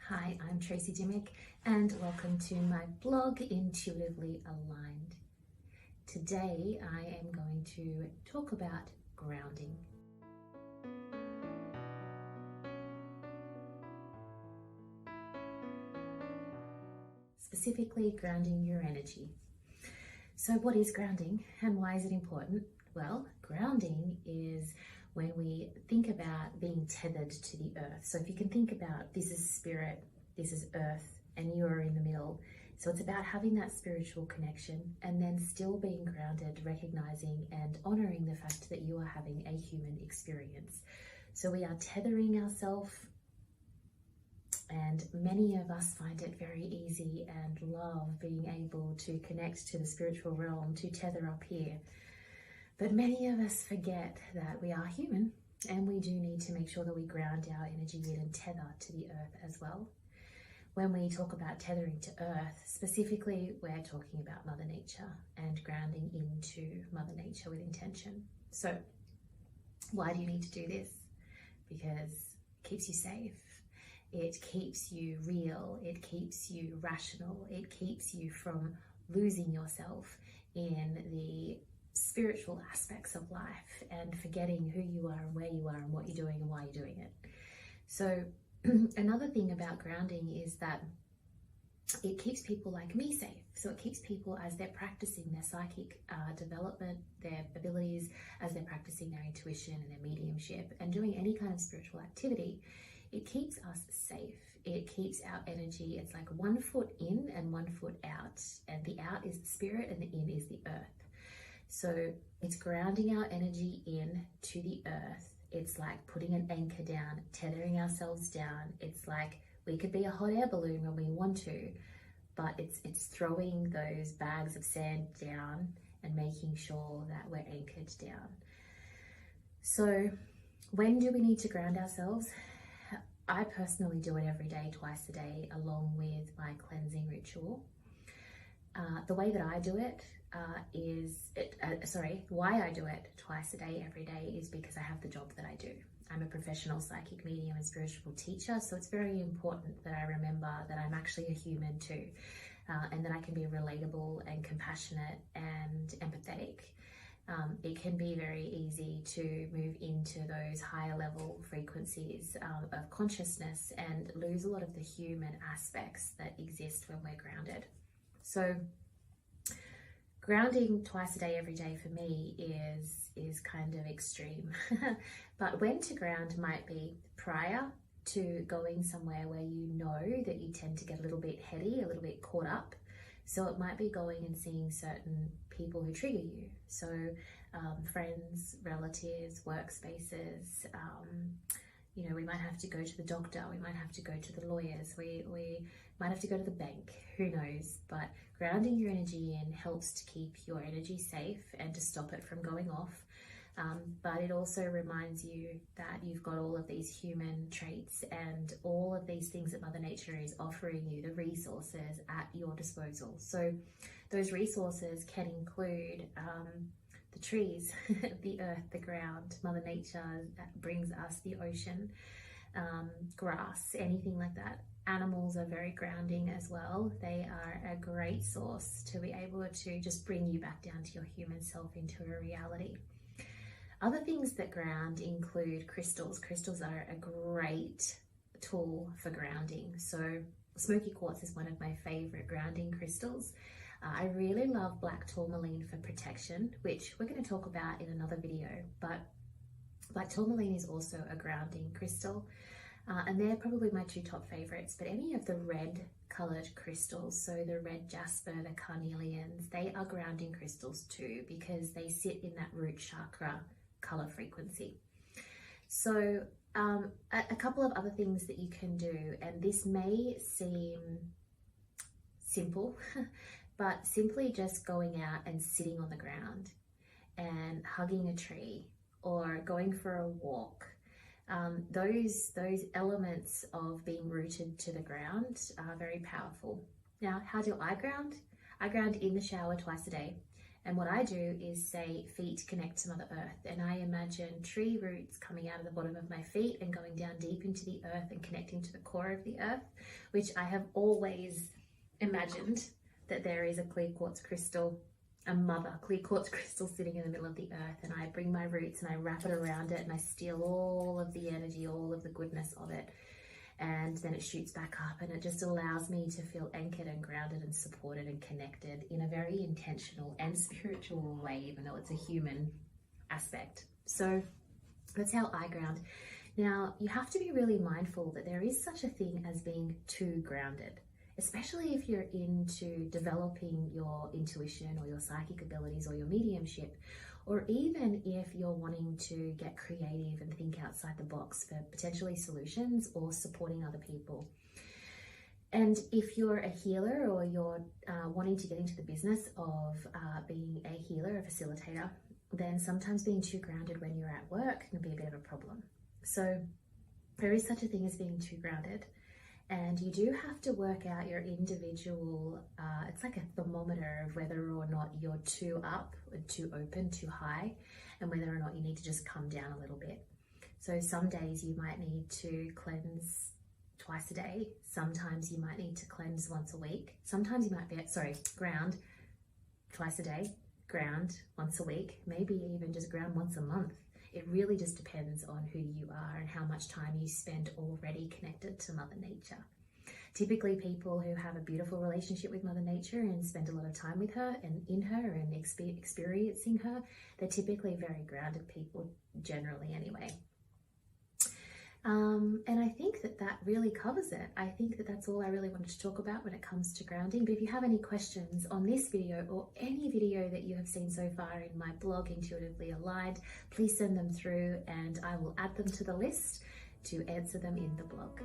Hi, I'm Tracy Dimmick and welcome to my blog, Intuitively Aligned. Today I am going to talk about grounding. Specifically, grounding your energy. So what is grounding and why is it important? Well, grounding is when we think about being tethered to the earth. So if you can think about this is spirit, this is earth, and you are in the middle. So it's about having that spiritual connection and then still being grounded, recognizing and honoring the fact that you are having a human experience. So we are tethering ourselves, and many of us find it very easy and love being able to connect to the spiritual realm, to tether up here. But many of us forget that we are human and we do need to make sure that we ground our energy in and tether to the earth as well. When we talk about tethering to earth, specifically, we're talking about Mother Nature and grounding into Mother Nature with intention. So why do you need to do this? Because it keeps you safe. It keeps you real. It keeps you rational. It keeps you from losing yourself in the spiritual aspects of life and forgetting who you are and where you are and what you're doing and why you're doing it. So another thing about grounding is that it keeps people like me safe. So it keeps people as they're practicing their psychic development, their abilities, as they're practicing their intuition and their mediumship and doing any kind of spiritual activity. It keeps us safe. It keeps our energy. It's like 1 foot in and 1 foot out. And the out is the spirit and the in is the earth. So it's grounding our energy in to the earth. It's like putting an anchor down, tethering ourselves down. It's like we could be a hot air balloon when we want to, but it's throwing those bags of sand down and making sure that we're anchored down. So when do we need to ground ourselves? I personally do it every day, twice a day, along with my cleansing ritual. The way that I do it why I do it twice a day, every day, is because I have the job that I do. I'm a professional psychic medium and spiritual teacher, so it's very important that I remember that I'm actually a human too, and that I can be relatable and compassionate and empathetic. It can be very easy to move into those higher level frequencies of consciousness and lose a lot of the human aspects that exist when we're grounded. So grounding twice a day, every day for me is kind of extreme. But when to ground might be prior to going somewhere where you know that you tend to get a little bit heady, a little bit caught up. So it might be going and seeing certain people who trigger you. So friends, relatives, workspaces, we might have to go to the doctor, we might have to go to the lawyers, we might have to go to the bank, who knows. But grounding your energy in helps to keep your energy safe and to stop it from going off. But it also reminds you that you've got all of these human traits and all of these things that Mother Nature is offering you, the resources at your disposal. So those resources can include the trees, the earth, the ground. Mother Nature brings us the ocean, grass, anything like that. Animals are very grounding as well. They are a great source to be able to just bring you back down to your human self, into a reality. Other things that ground include crystals. Crystals are a great tool for grounding. So smoky quartz is one of my favorite grounding crystals. I really love black tourmaline for protection, which we're going to talk about in another video, but black tourmaline is also a grounding crystal. And they're probably my two top favorites, but any of the red colored crystals, so the red jasper, the carnelians, they are grounding crystals too, because they sit in that root chakra color frequency. So a couple of other things that you can do, and this may seem simple, but simply just going out and sitting on the ground and hugging a tree or going for a walk. Those elements of being rooted to the ground are very powerful. Now, how do I ground? I ground in the shower twice a day, And what I do is say feet connect to Mother Earth, and I imagine tree roots coming out of the bottom of my feet and going down deep into the earth and connecting to the core of the earth, which I have always imagined that there is a clear quartz crystal, a mother clear quartz crystal sitting in the middle of the earth, and I bring my roots and I wrap it around it and I steal all of the energy, all of the goodness of it. And then it shoots back up, and it just allows me to feel anchored and grounded and supported and connected in a very intentional and spiritual way, even though it's a human aspect. So that's how I ground. Now, you have to be really mindful that there is such a thing as being too grounded, especially if you're into developing your intuition or your psychic abilities or your mediumship, or even if you're wanting to get creative and think outside the box for potentially solutions or supporting other people. And if you're a healer or you're wanting to get into the business of being a healer, a facilitator, then sometimes being too grounded when you're at work can be a bit of a problem. So there is such a thing as being too grounded. And you do have to work out your individual, it's like a thermometer of whether or not you're too up, or too open, too high, and whether or not you need to just come down a little bit. So some days you might need to cleanse twice a day. Sometimes you might need to cleanse once a week. Sometimes you might be, ground twice a day, ground once a week, maybe even just ground once a month. It really just depends on who you are and how much time you spend already connected to Mother Nature. Typically, people who have a beautiful relationship with Mother Nature and spend a lot of time with her and in her and experiencing her, they're typically very grounded people, generally anyway. And I think that really covers it. I think that's all I really wanted to talk about when it comes to grounding. But if you have any questions on this video or any video that you have seen so far in my blog, Intuitively Aligned, please send them through and I will add them to the list to answer them in the blog.